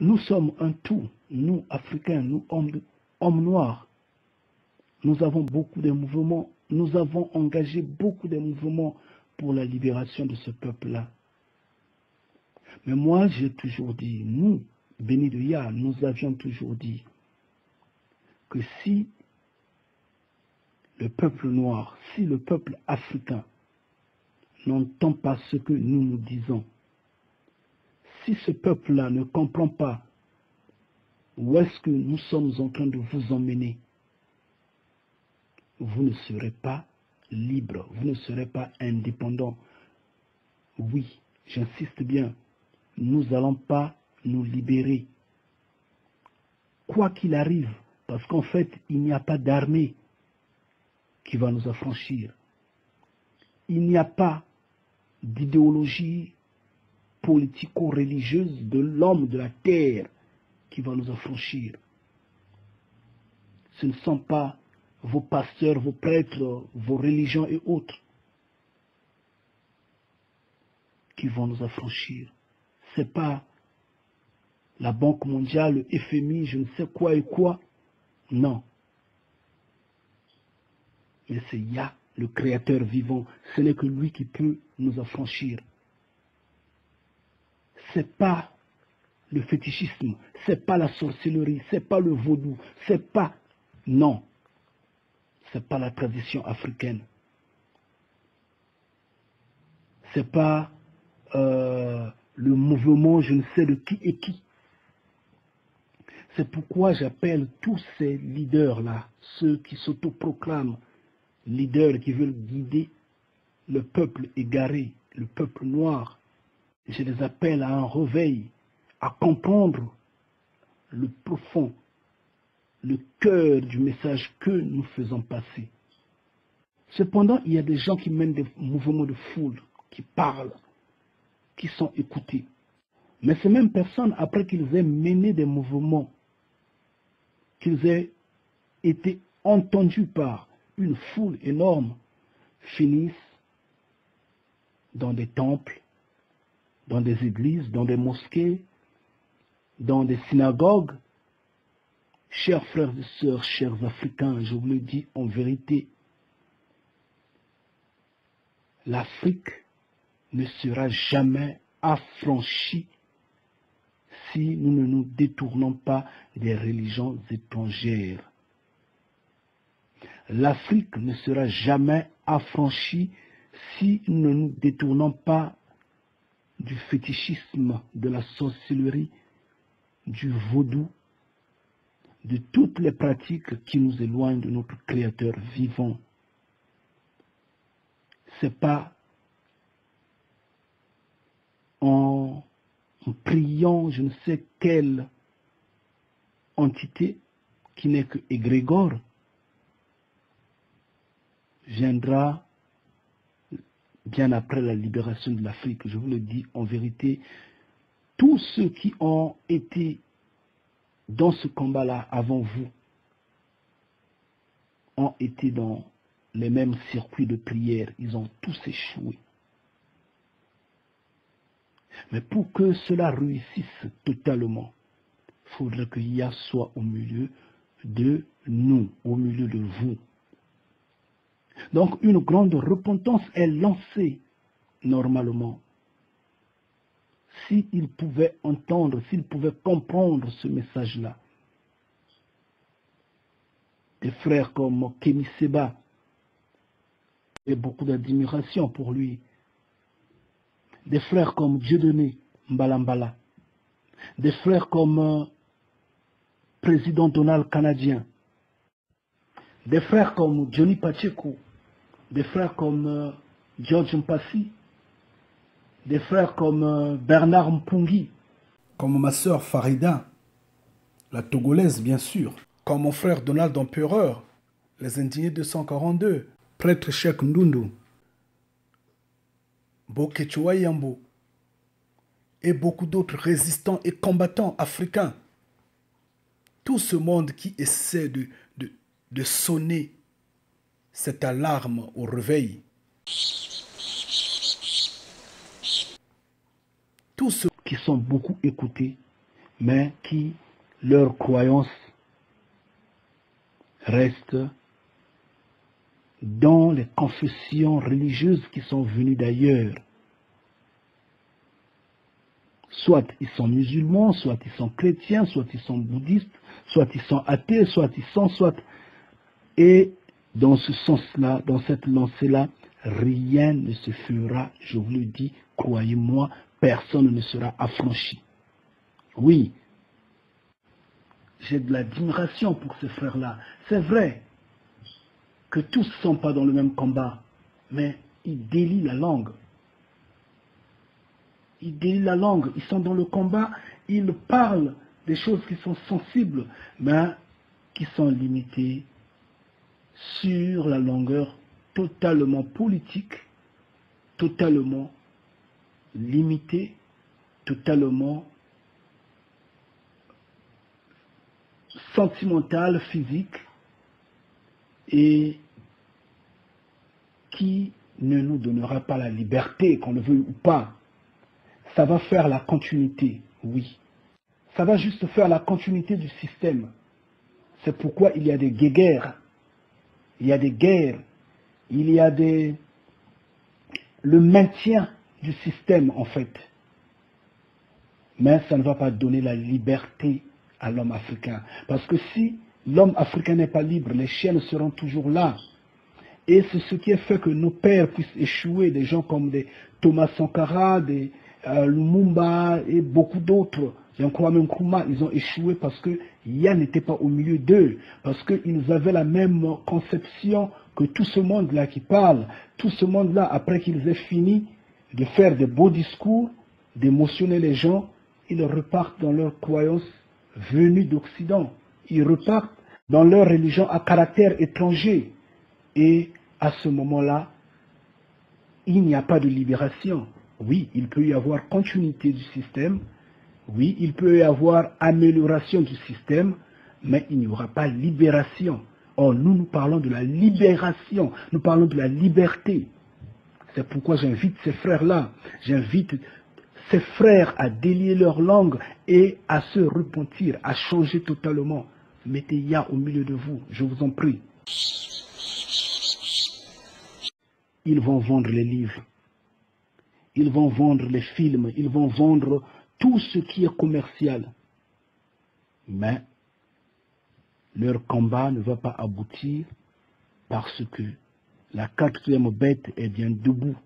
Nous sommes un tout, nous Africains, nous hommes noirs. Nous avons beaucoup de mouvements, nous avons engagé beaucoup de mouvements pour la libération de ce peuple-là. Mais moi, j'ai toujours dit, nous, Béni de Ya, nous avions toujours dit que si le peuple noir, si le peuple africain n'entend pas ce que nous disons, si ce peuple-là ne comprend pas où est-ce que nous sommes en train de vous emmener, vous ne serez pas libre, vous ne serez pas indépendant. Oui, j'insiste bien, nous n'allons pas nous libérer. Quoi qu'il arrive, parce qu'en fait, il n'y a pas d'armée qui va nous affranchir. Il n'y a pas d'idéologie politico-religieuse de l'homme de la terre qui va nous affranchir. Ce ne sont pas vos pasteurs, vos prêtres, vos religions et autres qui vont nous affranchir. Ce n'est pas la Banque mondiale, le FMI, je ne sais quoi et quoi. Non. Mais c'est Yah, le Créateur vivant. Ce n'est que lui qui peut nous affranchir. Ce n'est pas le fétichisme, ce n'est pas la sorcellerie, ce n'est pas le vaudou, c'est pas... Non. Ce n'est pas la tradition africaine. Ce n'est pas le mouvement je ne sais de qui et qui. C'est pourquoi j'appelle tous ces leaders-là, ceux qui s'autoproclament leaders, qui veulent guider le peuple égaré, le peuple noir. Je les appelle à un réveil, à comprendre le profond, le cœur du message que nous faisons passer. Cependant, il y a des gens qui mènent des mouvements de foule, qui parlent, qui sont écoutés. Mais ces mêmes personnes, après qu'ils aient mené des mouvements, qu'ils aient été entendus par une foule énorme, finissent dans des temples, dans des églises, dans des mosquées, dans des synagogues. Chers frères et sœurs, chers Africains, je vous le dis en vérité, l'Afrique ne sera jamais affranchie si nous ne nous détournons pas des religions étrangères. L'Afrique ne sera jamais affranchie si nous ne nous détournons pas du fétichisme, de la sorcellerie, du vaudou, de toutes les pratiques qui nous éloignent de notre Créateur vivant. Ce n'est pas en priant je ne sais quelle entité qui n'est que égrégore viendra bien après la libération de l'Afrique. Je vous le dis en vérité, tous ceux qui ont été dans ce combat-là avant vous ont été dans les mêmes circuits de prière. Ils ont tous échoué. Mais pour que cela réussisse totalement, il faudrait que Yah soit au milieu de nous, au milieu de vous. Donc une grande repentance est lancée normalement. S'il pouvait entendre, s'il pouvait comprendre ce message-là. Des frères comme Kémy Séba, j'ai beaucoup d'admiration pour lui. Des frères comme Dieudonné Mbalambala. Des frères comme président Donald canadien. Des frères comme Johnny Pacheco. Des frères comme George Mpassi. Des frères comme Bernard Mpungi. Comme ma sœur Farida, la Togolaise bien sûr. Comme mon frère Donald Empereur, les Indignés 242, prêtre Cheikh Ndundu, Bokechua Yambo, et beaucoup d'autres résistants et combattants africains. Tout ce monde qui essaie de sonner cette alarme au réveil. Tous ceux qui sont beaucoup écoutés mais qui, leur croyance reste dans les confessions religieuses qui sont venues d'ailleurs. Soit ils sont musulmans, soit ils sont chrétiens, soit ils sont bouddhistes, soit ils sont athées, soit ils sont, soit... Et dans ce sens-là, dans cette lancée-là, rien ne se fera, je vous le dis, croyez-moi, personne ne sera affranchi. Oui, j'ai de l'admiration pour ces frères-là. C'est vrai que tous ne sont pas dans le même combat, mais ils délient la langue. Ils délient la langue, ils sont dans le combat, ils parlent des choses qui sont sensibles, mais qui sont limitées sur la longueur totalement politique, totalement limitée, totalement sentimentale, physique, et qui ne nous donnera pas la liberté, qu'on le veuille ou pas. Ça va faire la continuité, oui. Ça va juste faire la continuité du système. C'est pourquoi il y a des guéguerres. Il y a des guerres. Il y a le maintien du système, en fait. Mais ça ne va pas donner la liberté à l'homme africain. Parce que si l'homme africain n'est pas libre, les chaînes seront toujours là. Et c'est ce qui a fait que nos pères puissent échouer, des gens comme des Thomas Sankara, des Lumumba et beaucoup d'autres. J'en crois même Nkrumah, ils ont échoué parce que Ya n'était pas au milieu d'eux, parce qu'ils avaient la même conception que tout ce monde-là qui parle. Tout ce monde-là, après qu'ils aient fini de faire de beaux discours, d'émotionner les gens, ils repartent dans leurs croyances venues d'Occident. Ils repartent dans leur religion à caractère étranger. Et à ce moment-là, il n'y a pas de libération. Oui, il peut y avoir continuité du système. Oui, il peut y avoir amélioration du système, mais il n'y aura pas libération. Or, nous parlons de la libération, nous parlons de la liberté. C'est pourquoi j'invite ces frères-là, j'invite ces frères à délier leur langue et à se repentir, à changer totalement. Mettez Ya au milieu de vous, je vous en prie. Ils vont vendre les livres, ils vont vendre les films, ils vont vendre tout ce qui est commercial. Mais leur combat ne va pas aboutir parce que la quatrième bête est bien debout.